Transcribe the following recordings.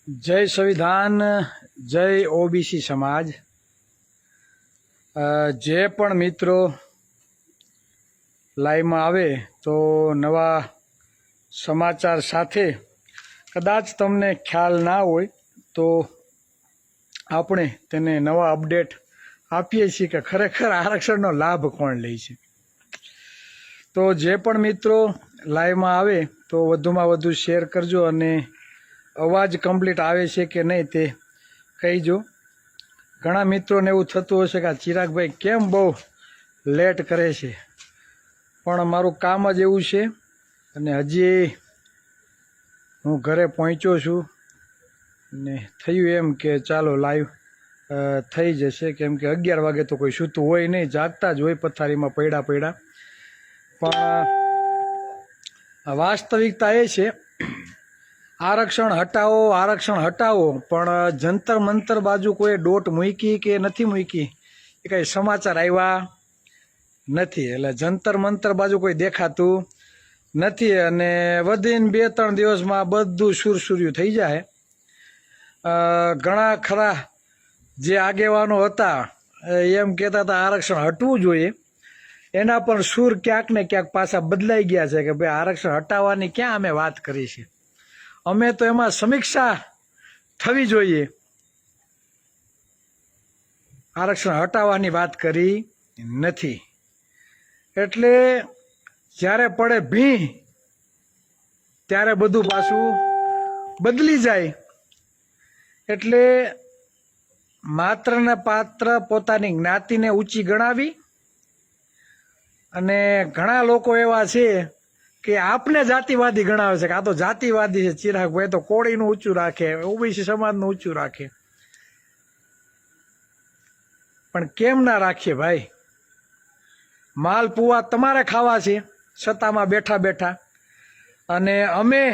जय संविधान, जय ओबीसी समाज। जे पण मित्रों लाइव में आवे तो नवा समाचार साथे कदाच तमने ख्याल ना होय तो आपणे तेने नवा अपडेट आपीए छीए के खरेखर आरक्षणनो लाभ कोण ले छे। तो जे पण मित्रों लाइव में आवे तो वधुमां वधु शेर करजो अने अवाज कम्प्लीट आवे छे के नहीं ते कहीजो। घणा मित्रों ने एवुं थतुं हशे के चिराग भाई केम बहु लेट करे छे, पण मारुं काम ज एवुं छे अने हजी हूँ घरे पहोंच्यो छुं ने थयुं एम के चालो लाइव थई जशे, केम के 11 वागे तो कोई सूतुं होय नहीं, जागता ज होय पथारीमां पड्या पड्या। पण वास्तविकता ए छे आरक्षण हटावो पण जंतर मंतर बाजू कोई डोट मूकी के नथी मूकी ए कई समाचार आव्या नथी। एटले जंतर मंतर बाजू कोई देखातुं नथी अने वधीने 2-3 दिवसमां बधुं सुरसुर्યું थई जाए। घणा खरा जे आगेवानो हता एम कहेता हता आरक्षण हटवुं जोईए, एना पण सूर क्यांक ने क्यांक पाछा बदलाई गया छे के भाई आरक्षण हटाववानी क्यां अमे वात करी छे, अमे तो एमां समीक्षा थवी जोईए, आरक्षण हटाववानी वात करी नथी। एटले ज्यारे पड़े भी त्यारे बधुं पाछुं बदली जाय। एटले मात्र ने पात्र पोतानी ज्ञातिने ऊंची गणावी अने घणा लोको एवा छे कि आपने जातिवादी गणावे छे के आ तो जातिवादी छे, चिराग भाई तो कोळीनुं ऊंचुं राखे, ओबीसी समाजनुं ऊंचुं राखे। पण केम ना राखीए भाई, मालपुआ तमारे खावा छे सत्तामां बेठा बेठा अने अमे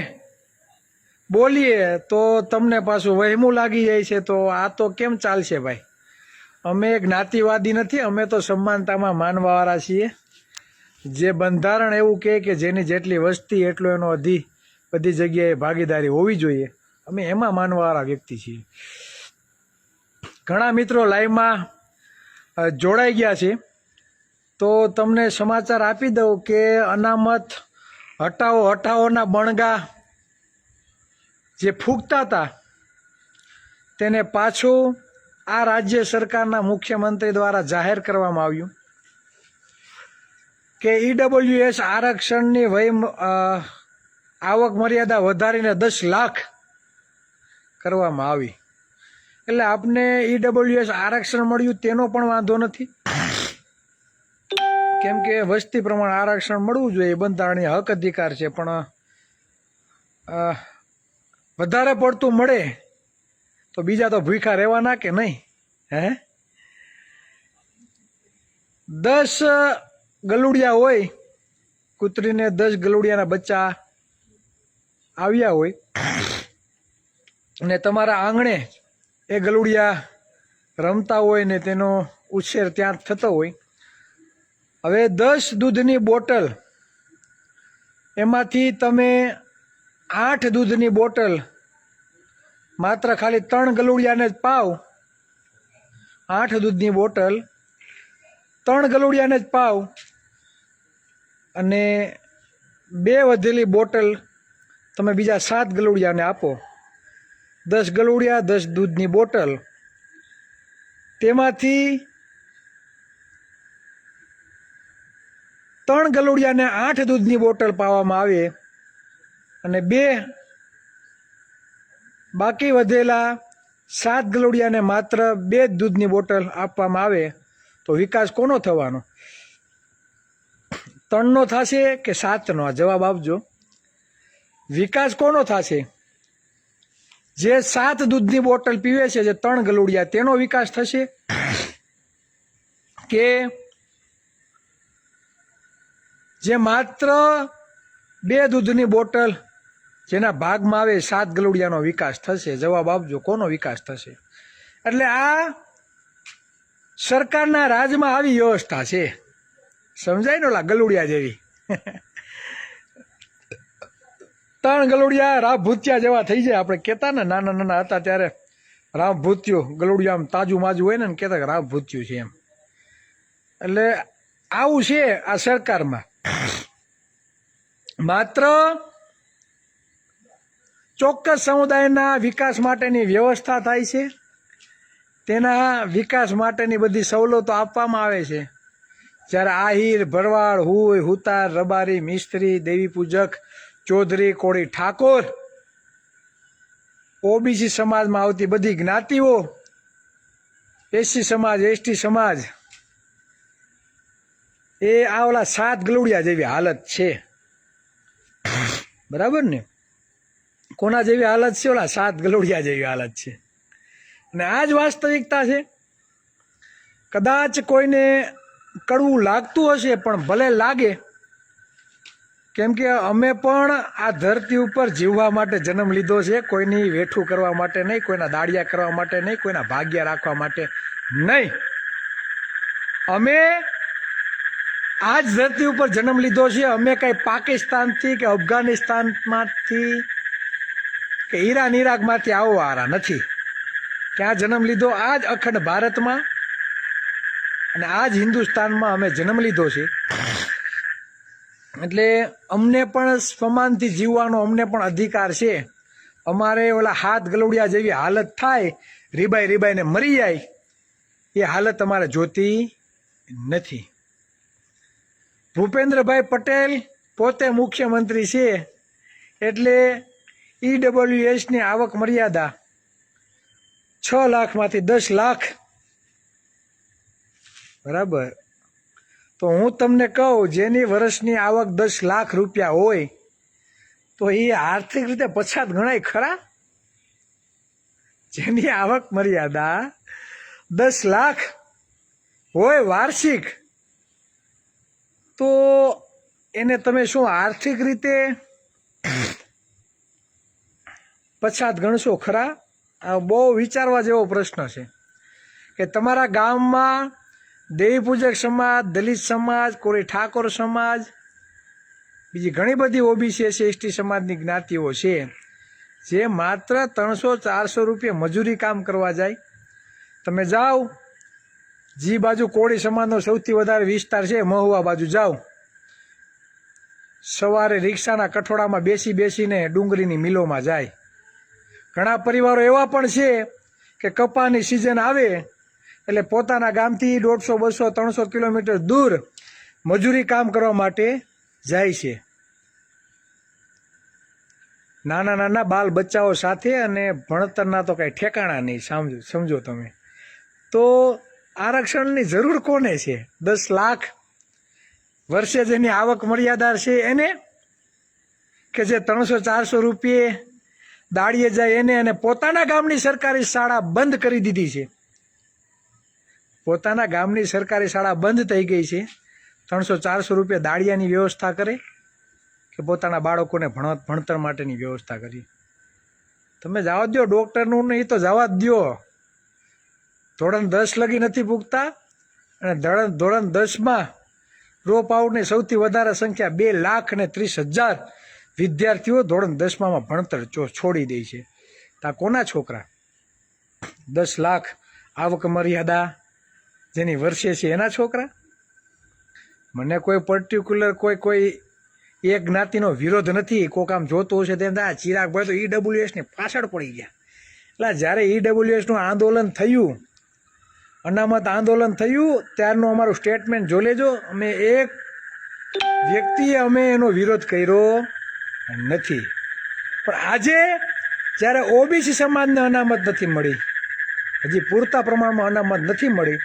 बोलीए तो तमने पाछुं वहेमું लागी जाय छे। तो आ तो केम चालशे भाई? अमे ज्ञातिवादी नथी, अमे तो समानतामां मानवावाळा छीए। जे बंधारण एवुं कहे के जेनी जेटली वस्ती एटलो एनो बधी जग्याए भागीदारी होवी जोईए, अमे एमां मानवावाळा व्यक्ति छीए। घणा मित्रों लाइवमां जोड़ाई गया छे तो तमने समाचार आपी दઉં के अनामत हटाओना बणगा जे फूंकता था तेने पाछो आ राज्य सरकारना मुख्यमंत्री द्वारा जाहेर करवामां आव्युं के ईडब्ल्यूएस आरक्षणनी आवक मर्यादा वधारीने 10 लाख करवामां आवी। एटले आपने ईडब्ल्यूएस आरक्षण मळ्युं तेनो पण वांधो नथी, केम के वस्ती प्रमाण आरक्षण मळवुं जोईए, बंधारणीय हक अधिकार छे। पण वधारे पड़तुं मळे तो बीजा तो भूखा रहेवाना के नहीं? हे 10 गलुडिया होय, कूतरीने 10 गलुडियाना बच्चा आव्या होय ने तमारा आंगणे ए गलुडिया रमता होय ने तेनो उछेर त्यां थतो होय। हवे 10 दूधनी बोटल एमांथी तमे 8 दूधनी बोटल मात्र खाली 3 गलुडियाने ज पाव, 8 दूधनी बोटल 3 गलुडियाने ज पाव अने 2 વધેલી બોટલ તમે બીજા 7 ગલુડિયાને આપો। 10 ગલુડિયા 10 दूधनी बोटल, तेमांथी 3 ગલુડિયાને 8 दूधनी बोटल पावामां आवे अने 2 बाकी વધેલા 7 ગલુડિયાને मात्र 2 दूधनी बोटल आपवामां आवे तो विकास कोनो थवानो? 3 नो थाशे के 7 नो? जवाब आपजो। विकास कोनो थाशे? जे 7 दूधनी बोटल पीवे छे, जे 3 गलुडिया, तेनो विकास थशे के जे मात्र 2 दूधनी बोटल जेना भागमां आवे 7 गलुडियानो विकास थशे? जवाब आपजो, कोनो विकास थशे? एटले आ सरकारना राज्यमां आवी व्यवस्था छे, समजाय ने? ओला गलुडिया जेवी। ત્રણ ગલુડિયા રામ ભૂતિયા જેવા થઈ જાય. આપણે કહેતા ને નાના નાના હતા ત્યારે રામ ભૂતિયો ગલુડિયા આમ તાજું માજુ હોય ને કહેતા કે રામ ભૂતિયું છે એમ. એટલે આવું છે આ સરકારમાં. માત્ર ચોક્કસ સમુદાયના વિકાસ માટેની વ્યવસ્થા થાય છે, તેના વિકાસ માટેની બધી સવલતો આપવામાં આવે છે. જ્યારે આહિર, ભરવાડ, હુય, હુતાર, રબારી, મિસ્ત્રી, દેવી પૂજક, ચૌધરી, કોળી, ઠાકોર, ઓબીસી સમાજમાં આવતી બધી જ્ઞાતિઓ, એસસી સમાજ, એસટી સમાજ, એ આ ઓલા 7 ગલુડિયા જેવી હાલત છે. બરાબર ને? કોના જેવી હાલત છે? ઓલા 7 ગલુડિયા જેવી હાલત છે. અને આ જ વાસ્તવિકતા છે. કદાચ કોઈને કડવું લાગતું હશે, પણ ભલે લાગે, કેમ કે અમે પણ આ ધરતી ઉપર જીવવા માટે જન્મ લીધો છે. કોઈની વેઠું કરવા માટે નહીં, કોઈના દાડિયા કરવા માટે નહીં, કોઈના ભાગ્યા રાખવા માટે નહીં. અમે આ જ ધરતી ઉપર જન્મ લીધો છે. અમે કંઈ પાકિસ્તાનથી કે અફઘાનિસ્તાનમાંથી કે ઈરાન ઈરાકમાંથી આવવાવાળા નથી. ક્યાં જન્મ લીધો? આ જ અખંડ ભારતમાં અને આ જ હિન્દુસ્તાનમાં અમે જન્મ લીધો છે. એટલે અમને પણ સમાનથી જીવવાનો અમને પણ અધિકાર છે. અમારે ઓલા 7 ગલુડિયા જેવી હાલત થાય, રીબાઈ રીબાઈને મરી જાય, એ હાલત અમારે જોતી નથી. ભૂપેન્દ્રભાઈ પટેલ પોતે મુખ્યમંત્રી છે, એટલે ઈડબ્લ્યુએસની આવક મર્યાદા 6 લાખમાંથી 10 લાખ. બરાબર? તો હું તમને કહું, જેની વર્ષની આવક 10 લાખ રૂપિયા હોય તો એ આર્થિક રીતે પછાત ગણાય ખરા? જેની આવક મર્યાદા 10 લાખ હોય વાર્ષિક, તો એને તમે શું આર્થિક રીતે પછાત ગણશો ખરા? આ બહુ વિચારવા જેવો પ્રશ્ન છે કે તમારા ગામમાં દેવી પૂજક સમાજ, દલિત સમાજ, કોળી ઠાકોર સમાજ, બીજી ઘણી બધી ઓબીસી એસટી સમાજની જ્ઞાતિઓ છે, જે માત્ર 300-400 રૂપિયા મજૂરી કામ કરવા જાય. તમે જાઓ જી બાજુ કોળી સમાજનો સૌથી વધારે વિસ્તાર છે, મહુવા બાજુ જાઓ, સવારે રિક્ષાના કઠોળામાં બેસી બેસીને ડુંગળીની મિલોમાં જાય. ઘણા પરિવારો એવા પણ છે કે કપાની સિઝન આવે એટલે પોતાના ગામથી 150, 200, 300 કિલોમીટર દૂર મજૂરી કામ કરવા માટે જાય છે. નાના નાના બાલ બચ્ચાઓ સાથે, અને ભણતરના તો કાંઈ ઠેકાણા નહીં. સમજો તમે. તો આરક્ષણની જરૂર કોને છે? 10 લાખ વર્ષે જેની આવક મર્યાદા છે એને, કે જે 300-400 રૂપિયે દાડીએ જાય એને, અને પોતાના ગામની સરકારી શાળા બંધ કરી દીધી છે. પોતાના ગામની સરકારી શાળા બંધ થઈ ગઈ છે. 300-400 રૂપિયા દાડિયાની વ્યવસ્થા કરે કે પોતાના બાળકોને ભણતર માટેની વ્યવસ્થા કરી? તમે જવા દો ડૉક્ટરનું નહીં તો જવા જ દો. ધોરણ 10 લગી નથી પૂગતા, અને ધોરણ 10માં ડ્રોપ આઉટની સૌથી વધારે સંખ્યા 2,30,000 વિદ્યાર્થીઓ ધોરણ 10માં ભણતર છોડી દે છે. તો આ કોના છોકરા? 10 લાખ આવક મર્યાદા જેની વર્ષે છે એના છોકરા? મને કોઈ પર્ટિક્યુલર કોઈ એક જ્ઞાતિનો વિરોધ નથી. કોઈક આમ જોતું હશે તેમ થાય ચિરાગભાઈ તો ઈડબ્લ્યુએસની પાછળ પડી ગયા. એટલે જ્યારે ઈડબ્લ્યુએસનું આંદોલન થયું, અનામત આંદોલન થયું, ત્યારનું અમારું સ્ટેટમેન્ટ જો લેજો. અમે એક વ્યક્તિએ અમે એનો વિરોધ કર્યો નથી. પણ આજે જ્યારે ઓબીસી સમાજને અનામત નથી મળી, હજી પૂરતા પ્રમાણમાં અનામત નથી મળી,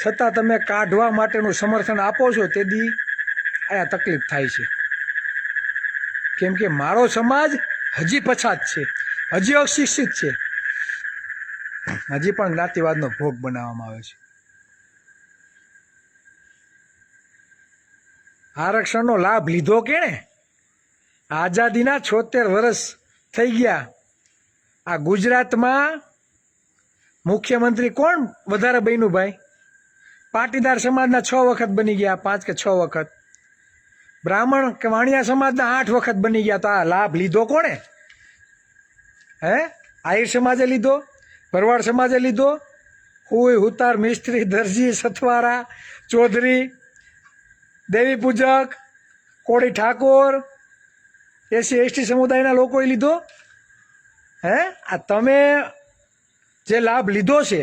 છતાં તમે કાઢવા માટેનું સમર્થન આપો છો, તે દી આ તકલીફ થાય છે. કેમ કે મારો સમાજ હજી પછાત છે, હજી અશિક્ષિત છે, હજી પણ જ્ઞાતિવાદનો ભોગ બનાવવામાં આવે છે. આરક્ષણનો લાભ લીધો કેણે? આઝાદીના 76 વર્ષ થઈ ગયા. આ ગુજરાતમાં મુખ્યમંત્રી કોણ વધારે બન્યું ભાઈ? પાટીદાર સમાજના 6 વખત બની ગયા, 5 કે 6 વખત. બ્રાહ્મણ કે વાણિયા સમાજના 8 વખત બની ગયા, તો આ લાભ લીધો કોણે? હે? આહિર સમાજે લીધો, ભરવાડ સમાજે લીધો, હુઈ હુતાર મિસ્ત્રી દરજી સથવારા ચૌધરી દેવી પૂજક કોળી ઠાકોર એસસી એસટી સમુદાયના લોકોએ લીધો. હે? આ તમે જે લાભ લીધો છે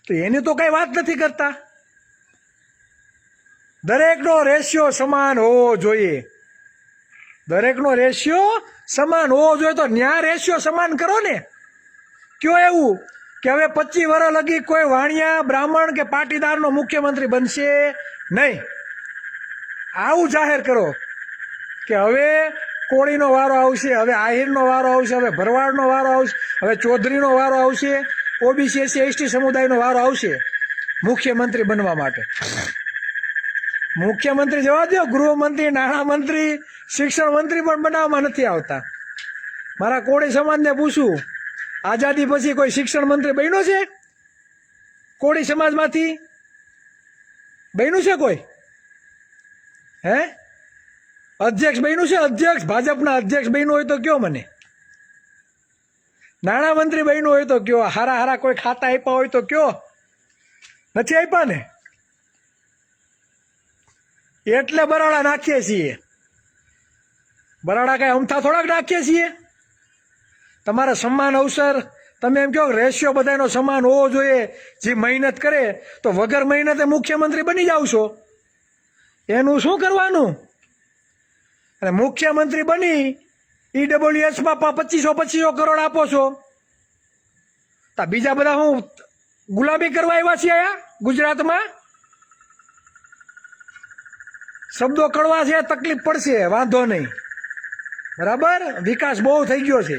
તો એની તો કઈ વાત નથી કરતા. દરેકનો રેશિયો સમાન હોવો જોઈએ, દરેકનો રેશિયો સમાન હોવો જોઈએ. તો ન્યા રેશિયો સમાન કરો ને. કયો એવું કે હવે 25 વર્ષ લગી કોઈ વાણિયા બ્રાહ્મણ કે પાટીદારનો મુખ્યમંત્રી બનશે નહીં. આવું જાહેર કરો કે હવે કોળીનો વારો આવશે, હવે આહિરનો વારો આવશે, હવે ભરવાડનો વારો આવશે, હવે ચૌધરીનો વારો આવશે, ઓબીસી એસસી એસટી સમુદાયનો વારો આવશે મુખ્યમંત્રી બનવા માટે. મુખ્યમંત્રી જવા દો, ગૃહમંત્રી, નાણામંત્રી, શિક્ષણ મંત્રી પણ બનાવવામાં નથી આવતા. મારા કોળી સમાજને પૂછું, આઝાદી પછી કોઈ શિક્ષણ મંત્રી બન્યો છે? કોળી સમાજમાંથી બન્યું છે કોઈ? હે? અધ્યક્ષ બન્યું છે? અધ્યક્ષ, ભાજપના અધ્યક્ષ બન્યું હોય તો કયો મને. નાણામંત્રી બન્યું હોય તો કયો. હારા હારા કોઈ ખાતા આપ્યા હોય તો કયો. નથી આપ્યા ને, એટલે બરાડા નાખીએ છીએ. બરાડા કઈ અમથા થોડાક નાખીએ છીએ. તમારા સમાન અવસર, તમે એમ કહો રેશિયો બધાનો સમાન હોવો જોઈએ. જે મહેનત કરે તો વગર મહેનતે મુખ્યમંત્રી બની જાવ છો, એનું શું કરવાનું? અને મુખ્યમંત્રી બની ઈડબ્લ્યુએસમાં 2500 કરોડ આપો છો, તો બીજા બધા હું ગુલામી કરવા આવ્યા છીએ આયા ગુજરાતમાં? શબ્દો કડવા છે, તકલીફ પડશે, વાંધો નહીં, બરાબર. વિકાસ બહુ થઈ ગયો છે,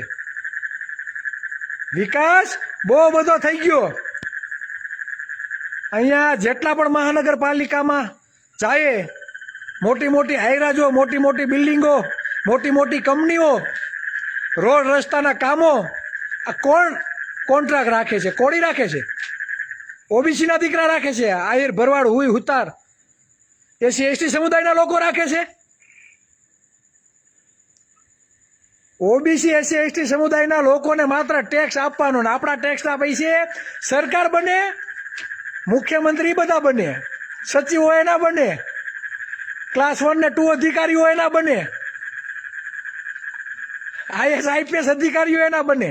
વિકાસ બહુ બધો થઈ ગયો. અહીંયા જેટલા પણ મહાનગરપાલિકામાં જાય, મોટી મોટી હાઈરાજો, મોટી મોટી બિલ્ડિંગો, મોટી મોટી કંપનીઓ, રોડ રસ્તાના કામો, આ કોણ કોન્ટ્રાક્ટ રાખે છે? કોળી રાખે છે, ઓબીસીના દીકરા રાખે છે, આહિર ભરવાડ હુઈ હુતાર એસસી એસટી સમુદાયના લોકો રાખે છે. ઓબીસી એસસી એસટી સમુદાયના લોકોને માત્ર ટેક્સ આપવાનો, ને આપણા ટેક્સના પૈસે સરકાર બને, મુખ્યમંત્રી બધા બને, સચિવો એના બને, ક્લાસ 1 ને 2 અધિકારીઓ એના બને, આઈએસ આઈપીએસ અધિકારીઓ એના બને.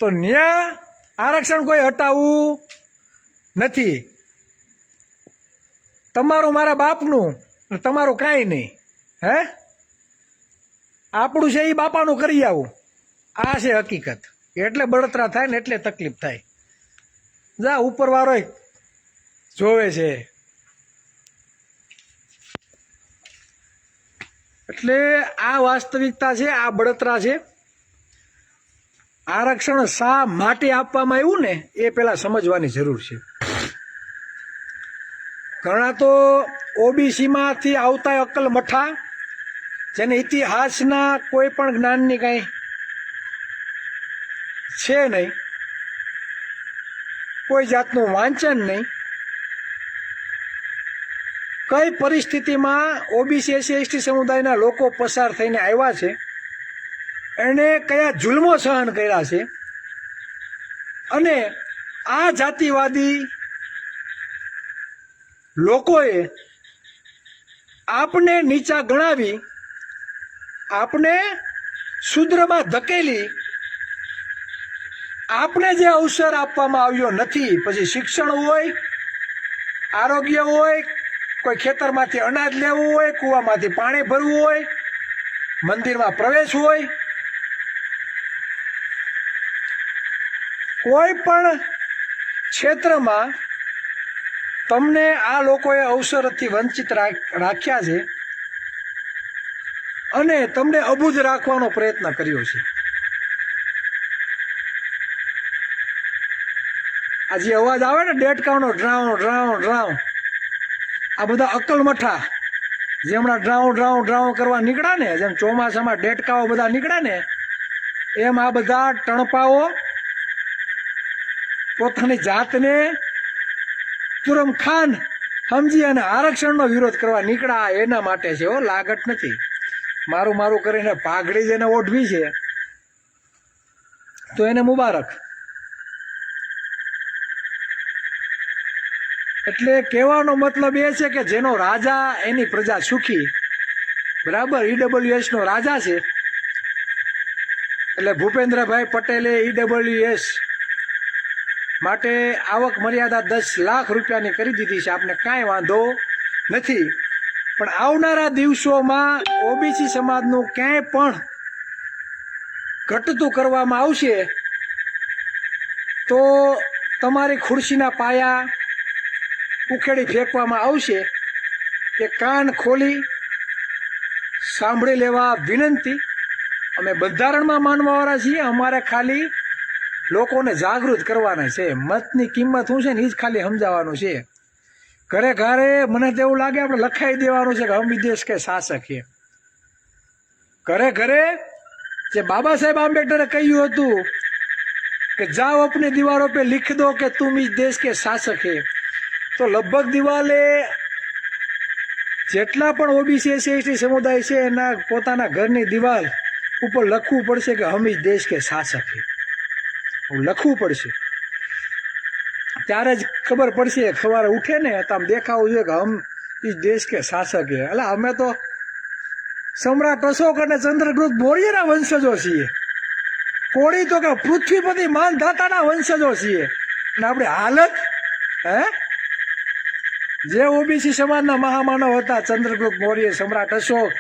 તો ન્યા આરક્ષણ કોઈ હટાવવું નથી. તમારું મારા બાપનું, તમારું કાંઈ નહીં. હે? આપણું છે એ બાપાનું કરી આવું. આ છે હકીકત. એટલે બળતરા થાય ને એટલે તકલીફ થાય. જા ઉપરવાળો જોવે છે. એટલે આ વાસ્તવિકતા છે, આ બળતરા છે. આરક્ષણ શા માટે આપવામાં આવ્યું ને એ પેલા સમજવાની જરૂર છે. ઘણા તો ઓબીસીમાંથી આવતા અક્કલ મઠા, જેને ઇતિહાસના કોઈ પણ જ્ઞાનની કાંઈ છે નહીં, કોઈ જાતનું વાંચન નહીં, કઈ પરિસ્થિતિમાં ઓબીસી એસસી એસટી સમુદાયના લોકો પસાર થઈને આવ્યા છે, એણે કયા જુલ્મો સહન કર્યા છે, અને આ જાતિવાદી લોકોએ આપને નીચા ગણાવી, આપને શુદ્રમાં ધકેલી, આપને જે અવસર આપવામાં આવ્યો નથી, પછી શિક્ષણ હોય, આરોગ્ય હોય, કોઈ ખેતરમાંથી અનાજ લેવું હોય, કૂવામાંથી પાણી ભરવું હોય, મંદિરમાં પ્રવેશ હોય, કોઈ પણ ક્ષેત્રમાં તમને આ લોકોએ અવસરથી વંચિત રાખ્યા છે અને તમને અબૂઝ રાખવાનો પ્રયત્ન કર્યો છે. આ જે અવાજ આવે ને ડેટકાનો ડ્રાઉ ડ્રાઉ ડ્રાઉ, આ બધા અક્કલ મઠા જે હમણાં ડ્રાઉ ડ્રાઉ ડ્રાઉ કરવા નીકળ્યા ને, જેમ ચોમાસામાં ડેટકાઓ બધા નીકળ્યા ને, એમ આ બધા ટણપાઓ પોતાની જાતને તુરમ ખાન સમજી અને આરક્ષણનો વિરોધ કરવા નીકળ્યા એના માટે છે. લાગત નથી. મારું મારું કરીને પાઘડી જેને ઓઢવી છે તો એને મુબારક. એટલે કહેવાનો મતલબ એ છે કે જેનો રાજા એની પ્રજા સુખી. બરાબર, EWS નો રાજા છે. એટલે ભૂપેન્દ્રભાઈ પટેલે EWS માટે આવક મર્યાદા 10 લાખ રૂપિયાની કરી દીધી છે. આપને કાંઈ વાંધો નથી. પણ આવનારા દિવસોમાં ઓબીસી સમાજનું ક્યાંય પણ ઘટતું કરવામાં આવશે તો તમારી ખુરશીના પાયા ઉખેડી ફેંકવામાં આવશે. એ કાન ખોલી સાંભળી લેવા વિનંતી. અમે બંધારણમાં માનવાવાળા છીએ. અમારે ખાલી લોકોને જાગૃત કરવાના છે. મતની કિંમત શું છે ને એ જ ખાલી સમજાવવાનું છે. ઘરે ઘરે મને તો એવું લાગે આપણે લખાઈ દેવાનું છે કે હમ દેશ કે શાસક છે. ઘરે ઘરે જે બાબા સાહેબ આંબેડકરે કહ્યું હતું કે જાઓ अपनी दीवारों पे लिख दो कि तुम इस देश के शासक है, તો લગભગ દિવાલે જેટલા પણ ઓબીસી એસટી સમુદાય છે એના પોતાના ઘરની દિવાલ ઉપર લખવું પડશે કે હમ ઇસ દેશ કે શાસક છે. લખવું પડશે. ત્યારે જ ખબર પડશે. સવારે ઉઠે ને તો આમ દેખાવું જોઈએ કે હમ ઇસ દેશ કે શાસક છે. એટલે અમે તો સમ્રાટ અશોક અને ચંદ્રગુપ્ત મૌર્યના વંશજો છીએ. કોળી તો કે પૃથ્વીપતિ માનધાતાના વંશજો છીએ. અને આપણી હાલત જે ઓબીસી સમાજના મહામાનવ હતા, ચંદ્રગુપ્ત મૌર્ય, સમ્રાટ અશોક,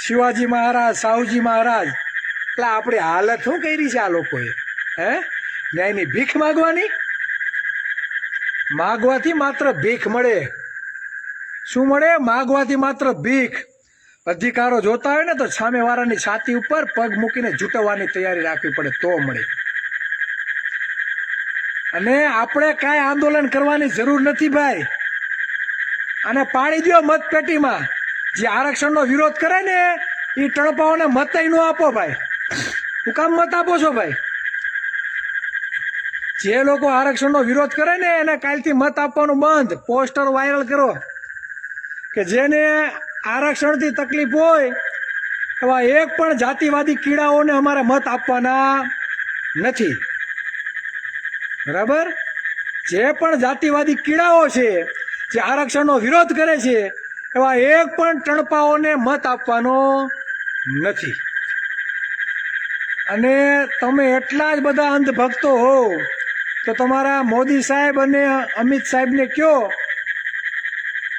શિવાજી મહારાજ, સાહુજી મહારાજ, એટલે આપણી હાલત શું કરી છે આ લોકોએ? ન્યાયની ભીખ માગવાની? માગવાથી માત્ર ભીખ મળે. શું મળે? માગવાથી માત્ર ભીખ. અધિકારો જોતા હોય ને તો સામેવાળાની છાતી ઉપર પગ મૂકીને ઝૂંટવવાની તૈયારી રાખવી પડે તો મળે. અને આપણે કાંઈ આંદોલન કરવાની જરૂર નથી ભાઈ. અને પાડી દો મતપેટીમાં. જે આરક્ષણનો વિરોધ કરે ને એ ટણપાઓને મત ન આપો ભાઈ. શું કામ મત આપો છો ભાઈ? જે લોકો આરક્ષણનો વિરોધ કરે ને એને કાલથી મત આપવાનું બંધ. પોસ્ટર વાયરલ કરો કે જેને આરક્ષણથી તકલીફ હોય એવા એક પણ જાતિવાદી કીડાઓને અમારે મત આપવાના નથી. બરાબર? જે પણ જાતિવાદી કીડાઓ છે જે આરક્ષણનો વિરોધ કરે છે એવા એક પણ ટણપાઓને મત આપવાનો નથી. અને તમે એટલા જ બધા અંધભક્તો હો તો તમારા મોદી સાહેબ અને અમિત સાહેબને કહો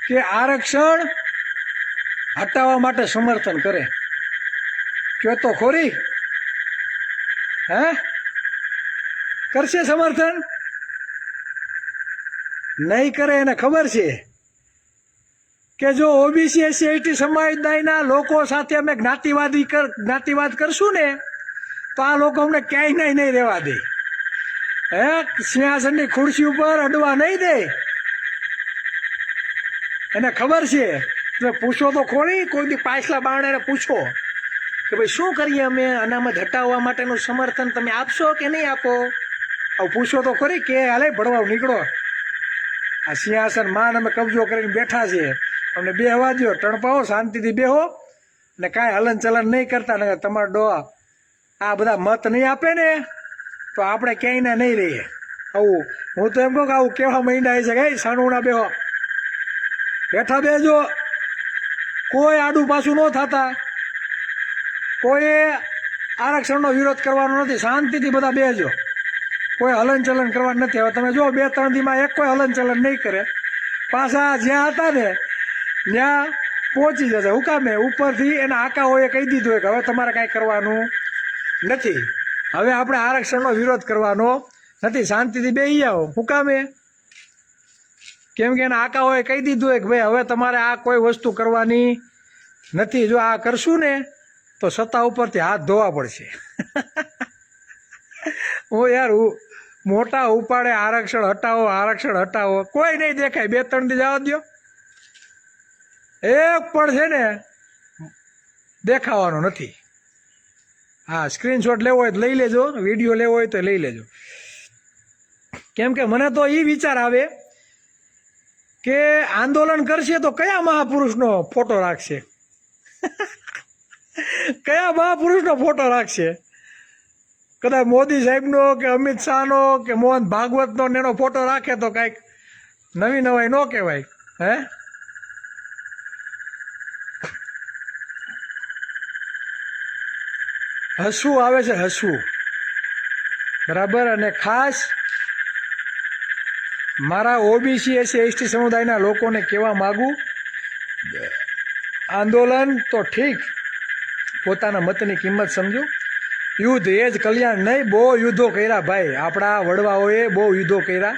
કે આરક્ષણ હટાવવા માટે સમર્થન કરે. કહો તો ખોરી. કરશે સમર્થન? નહીં કરે. એને ખબર છે કે જો ઓબીસી એસટી સમુદાયના લોકો સાથે અમે જ્ઞાતિવાદ કરશું ને તો આ લોકો અમને ક્યાંય નહીં રહેવા દે. સિંહાસનની ખુરશી ઉપર અડવા નહીં દે. એને ખબર છે. તમે પૂછો તો ખોરી. કોઈ દી પાછલા બારણે પૂછો કે ભાઈ શું કરીએ અમે અનામત હટાવવા માટેનું સમર્થન તમે આપશો કે નહીં આપો? આવું પૂછો તો ખરી કે હાલે ભણવા નીકળો. આ સિંહાસન માન અમે કબજો કરીને બેઠા છીએ, અમને બેહવા દો. ટણપાઓ શાંતિથી બેહો ને કાંઈ હલન ચલન નહીં કરતા. ને તમારો ડો આ બધા મત નહીં આપે ને તો આપણે ક્યાંય નહીં રહીએ. આવું હું તો એમ કહું કે આવું કેવા માંડ્યા છે કે સાણું ના બેહો, બેઠા બેજો. કોઈ આડું પાછું ન થતા. કોઈ આરક્ષણનો વિરોધ કરવાનો નથી. શાંતિથી બધા બેજો. કોઈ હલન ચલન કરવાનું નથી. હવે તમે જો 2-3 દીમાં એક કોઈ હલન ચલન નહીં કરે. પાછા જ્યાં હતા ને ત્યાં પહોંચી જશે. હું કામે ઉપરથી એના આકાઓએ કહી દીધું કે હવે તમારે કાંઈ કરવાનું નથી. હવે આપણે આરક્ષણનો વિરોધ કરવાનો નથી. શાંતિથી બેસી જાઓ. હું કામે? કેમ કે એના આકાઓએ કહી દીધું હોય કે ભાઈ હવે તમારે આ કોઈ વસ્તુ કરવાની નથી. જો આ કરશું ને તો સત્તા ઉપરથી હાથ ધોવા પડશે. હું યાર મોટા ઉપાડે આરક્ષણ હટાવો, આરક્ષણ હટાવો. કોઈ નહીં દેખાય. 2-3 દી જવા દો. એક પણ છે ને દેખાવાનો નથી. હા, સ્ક્રીનશોટ લેવો હોય તો લઈ લેજો, વિડીયો લેવો હોય તો લઈ લેજો. કેમ કે મને તો એ વિચાર આવે કે આંદોલન કરશે તો કયા મહાપુરુષનો ફોટો રાખશે? કયા મહાપુરુષનો ફોટો રાખશે? કદાચ મોદી સાહેબનો કે અમિત શાહનો કે મોહન ભાગવતનો એનો ફોટો રાખે તો કાંઈક નવી નવાઈ ન કહેવાય. હે હસવું આવે છે, હસવું. બરાબર. અને ખાસ મારા ઓબીસી એસસી એસટી સમુદાયના લોકોને કહેવા માગું, આંદોલન તો ઠીક, પોતાના મતની કિંમત સમજો. યુદ્ધ એ જ કલ્યાણ નહીં. બહુ યુદ્ધો કર્યા ભાઈ, આપણા વડવાઓએ બહુ યુદ્ધો કર્યા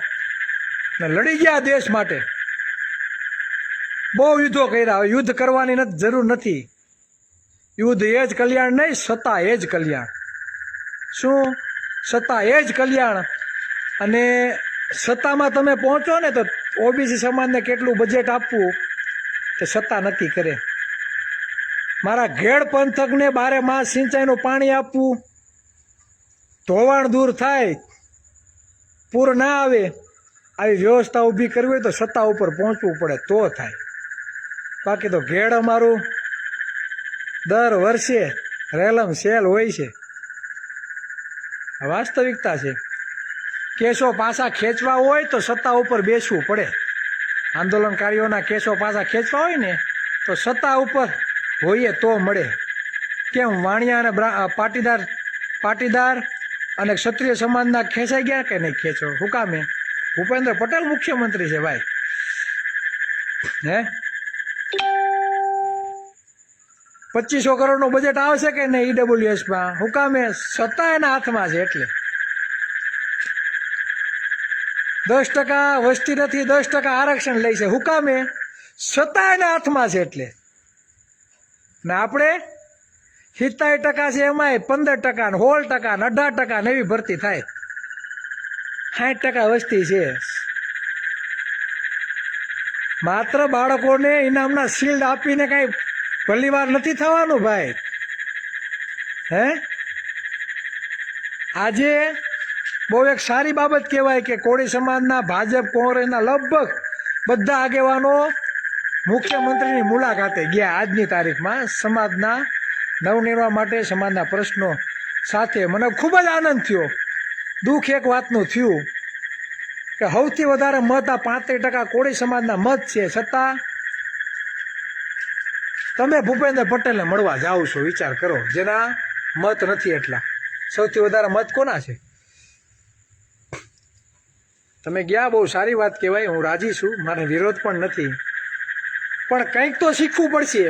ને લડી ગયા દેશ માટે. બહુ યુદ્ધો કર્યા. હવે યુદ્ધ કરવાની જરૂર નથી. યુદ્ધ એ જ કલ્યાણ નહીં, સત્તા એ જ કલ્યાણ. શું? સત્તા એ જ કલ્યાણ. અને સત્તામાં તમે પહોંચો ને તો ઓબીસી સમાજને કેટલું બજેટ આપવું તે સત્તા નક્કી કરે. મારા ઘેડ પંથકને 12 માસ સિંચાઈનું પાણી આપવું, ધોવાણ દૂર થાય, પૂર ના આવે, આવી વ્યવસ્થા ઊભી કરવી હોય તો સત્તા ઉપર પહોંચવું પડે તો થાય. બાકી તો ઘેડ અમારું દર વર્ષે રેલમ સેલ હોય છે. વાસ્તવિકતા છે. કેસો પાછા ખેંચવા હોય તો સત્તા ઉપર બેસવું પડે. આંદોલનકારીઓના કેસો પાછા ખેંચવા હોય ને તો સત્તા ઉપર હોઈએ તો મળે. કેમ વાણિયા અને પાટીદાર અને ક્ષત્રિય સમાજના ખેંચાઈ ગયા કે નહીં ખેંચો? શું કામે? ભૂપેન્દ્ર પટેલ મુખ્યમંત્રી છે ભાઈ. હે 2500 કરોડનું બજેટ આવશે કે નહીં ઈડબ્લ્યુએસમાં? શું કામે? સત્તા એના હાથમાં છે એટલે. 10% વસ્તી નથી, 10% આરક્ષણ લે છે. શું કામે? સત્તા એના હાથમાં છે એટલે. ને આપણે 70% છે, એમાંય 15% ને 16% ને 18% ને એવી ભરતી થાય. 60% વસ્તી છે. માત્ર બાળકોને ઇનામના શિલ્ડ આપીને કાંઈ ભલી વાર નથી થવાનું ભાઈ. હે આજે બહુ એક સારી બાબત કહેવાય કે કોળી સમાજના, ભાજપ, કોંગ્રેસના લગભગ બધા આગેવાનો મુખ્યમંત્રીની મુલાકાતે ગયા આજની તારીખમાં સમાજના નવનિર્માણ માટે, સમાજના પ્રશ્નો સાથે. મને ખૂબ જ આનંદ થયો. દુઃખ એક વાતનું થયું કે સૌથી વધારે મત આ 35% કોળી સમાજના મત છે, છતાં તમે ભૂપેન્દ્ર પટેલને મળવા જાઓ છો. વિચાર કરો, જેના મત નથી એટલા. સૌથી વધારે મત કોના છે? તમે ગયા, બહુ સારી વાત કહેવાય. હું રાજી છું, મારે વિરોધ પણ નથી. પણ કંઈક તો શીખવું પડશે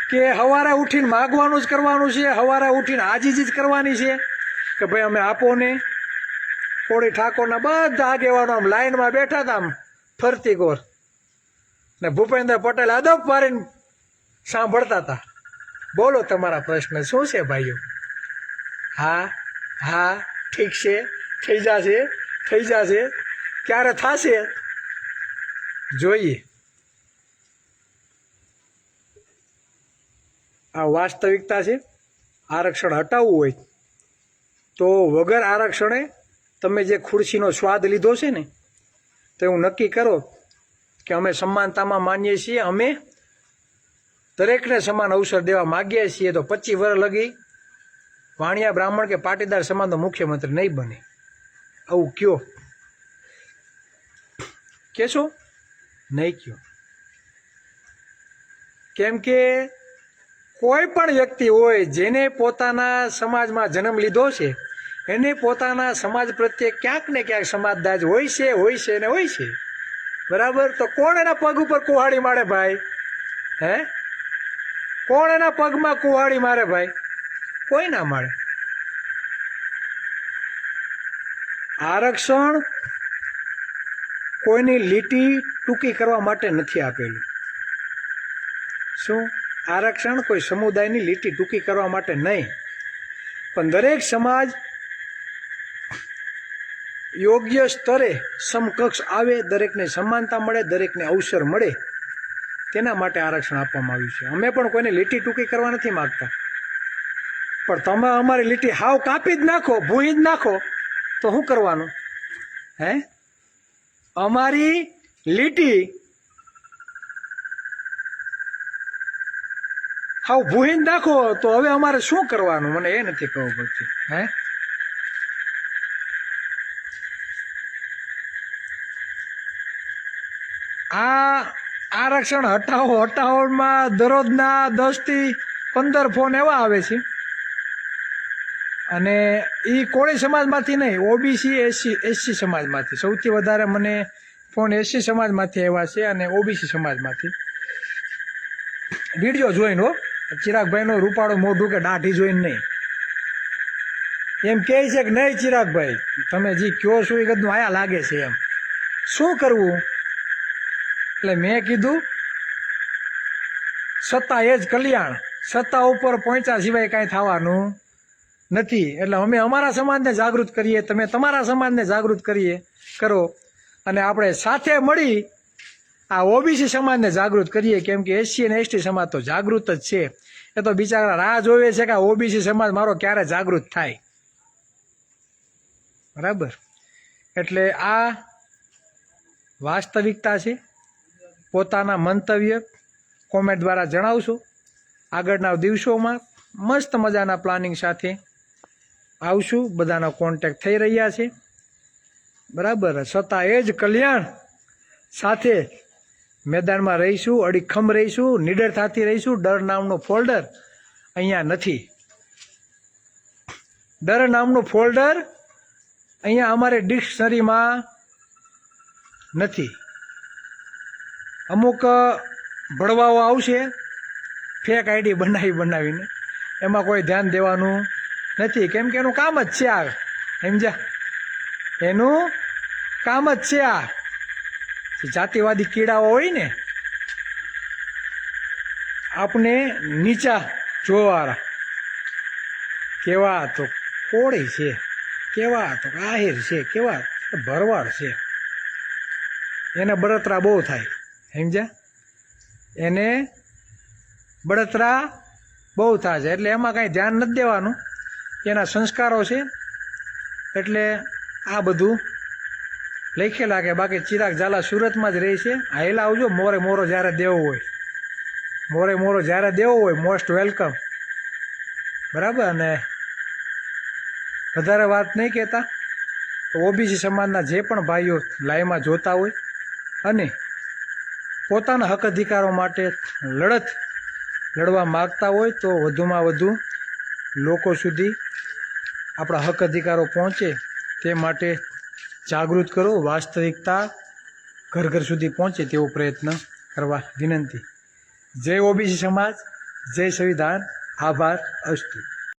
કે સવારે ઉઠીને માગવાનું જ કરવાનું છે, સવારે ઉઠીને આજીજી જ કરવાની છે કે ભાઈ અમે આપો ને. કોળી ઠાકોરના બધા આગેવાનો આમ લાઈનમાં બેઠા હતા, આમ ફરતી કોર, ને ભૂપેન્દ્ર પટેલ અદબ મારીને સાંભળતા હતા. બોલો તમારા પ્રશ્ન શું છે ભાઈઓ? હા હા ઠીક છે, થઈ જશે, થઈ જશે. ક્યારે થશે જોઈએ. આ વાસ્તવિકતા છે. આરક્ષણ હટાવવું હોય તો વગર આરક્ષણે તમે જે ખુરશીનો સ્વાદ લીધો છે ને, તો એવું નક્કી કરો કે અમે સમાનતામાં માનીએ છીએ, અમે દરેકને સમાન અવસર દેવા માગીએ છીએ. તો 25 વર્ષ લગી વાણિયા, બ્રાહ્મણ કે પાટીદાર સમાજનો મુખ્યમંત્રી નહીં બને. આવું કયો? કહેશો? નહીં કયો. કેમ કે કોઈ પણ વ્યક્તિ હોય જેને પોતાના સમાજમાં જન્મ લીધો છે, એને પોતાના સમાજ પ્રત્યે ક્યાંક ને ક્યાંક સમાજદાજ હોય છે ને હોય છે. બરાબર. તો કોણ એના પગ ઉપર કુહાડી મારે ભાઈ? હે કોણ એના પગમાં કુહાડી મારે ભાઈ? કોઈ ના મારે. આરક્ષણ કોઈની લીટી ટૂંકી કરવા માટે નથી આપેલું. શું? આરક્ષણ કોઈ સમુદાયની લીટી ટૂંકી કરવા માટે નહીં, પણ દરેક સમાજ યોગ્ય સ્તરે સમકક્ષ આવે, દરેકને સમાનતા મળે, દરેકને અવસર મળે, તેના માટે આરક્ષણ આપવામાં આવ્યું છે. અમે પણ કોઈને લીટી ટૂંકી કરવા નથી માગતા, પણ તમે અમારી લીટી હાવ કાપી જ નાખો, ભૂંઈ જ નાખો તો શું કરવાનું? હે અમારી લીટી હાવ ભૂહીને નાખો તો હવે અમારે શું કરવાનું મને એ નથી ખબર પડતી. હે આ આરક્ષણ હટાવોમાં દરરોજના 10 થી 15 ફોન એવા આવે છે, અને એ કોળી સમાજમાંથી નહીં, ઓબીસી એસસી સમાજમાંથી સૌથી વધારે મને ફોન એસસી સમાજમાંથી આવ્યા છે અને ઓબીસી સમાજમાંથી. વિડીયો જોઈને હો, ચિરાગભાઈનું રૂપાળું મોઢું કે દાઢી જોઈને નહીં. એમ કહે છે કે નહીં ચિરાગભાઈ તમે જે કહો છો એ બધું આયા લાગે છે, એમ શું કરવું? એટલે મેં કીધું સત્તા એ જ કલ્યાણ, સત્તા ઉપર પહોંચ્યા સિવાય કાંઈ થવાનું નથી. એટલે અમે અમારા સમાજને જાગૃત કરીએ, તમે તમારા સમાજને જાગૃત કરો, અને આપણે સાથે મળી આ ઓબીસી સમાજને જાગૃત કરીએ. કેમ કે એસસી અને એસટી સમાજ તો જાગૃત જ છે, એ તો બિચારા રાહ જોવે છે કે આ ઓબીસી સમાજ મારો ક્યારે જાગૃત થાય. બરાબર? એટલે આ વાસ્તવિકતા છે. પોતાના મંતવ્ય કોમેન્ટ દ્વારા જણાવશો. આગળના દિવસોમાં મસ્ત મજાના પ્લાનિંગ સાથે આવશું. બધાના કોન્ટેક્ટ થઈ રહ્યા છે. બરાબર? છતાં એ જ કલ્યાણ સાથે મેદાનમાં રહીશું, અડીખમ રહીશું, નિડરતાથી રહીશું. ડર નામનો ફોલ્ડર અહીંયા નથી. ડર નામનું ફોલ્ડર અહીંયા અમારે ડિક્શનરીમાં નથી. અમુક ભડવાઓ આવશે ફેક આઈડી બનાવીને, એમાં કોઈ ધ્યાન દેવાનું નથી. કેમ કે એનું કામ જ છે આ, સમજ્યા? એનું કામ જ છે આ. જાતિવાદી કીડાઓ હોય ને, આપણે નીચા જોવાળા, કેવા તો કોળી છે, કેવા તો આહિર છે, કેવા ભરવાડ છે, એને બળતરા બહુ થાય, સમજ્યા? એને બળતરા બહુ થાય છે, એટલે એમાં કાંઈ ધ્યાન નથી દેવાનું. એના સંસ્કારો છે, એટલે આ બધું લખેલા કે બાકી ચિરાગ ઝાલા સુરતમાં જ રહે છે. હાઈલા આવજો, મોરે મોરો જ્યારે દેવો હોય, મોરે મોરો જ્યારે દેવો હોય, મોસ્ટ વેલકમ. બરાબર? અને વધારે વાત નહીં કહેતા, ઓબીસી સમાજના જે પણ ભાઈઓ લાઈવમાં જોતા હોય અને પોતાના હક અધિકારો માટે લડવા માગતા હોય તો વધુમાં વધુ લોકો સુધી આપણા હક અધિકારો પહોંચે તે માટે જાગૃત કરો. વાસ્તવિકતા ઘર ઘર સુધી પહોંચે તેવો પ્રયત્ન કરવા વિનંતી. જય ઓબીસી સમાજ, જય સંવિધાન. આભાર. અસ્તુ.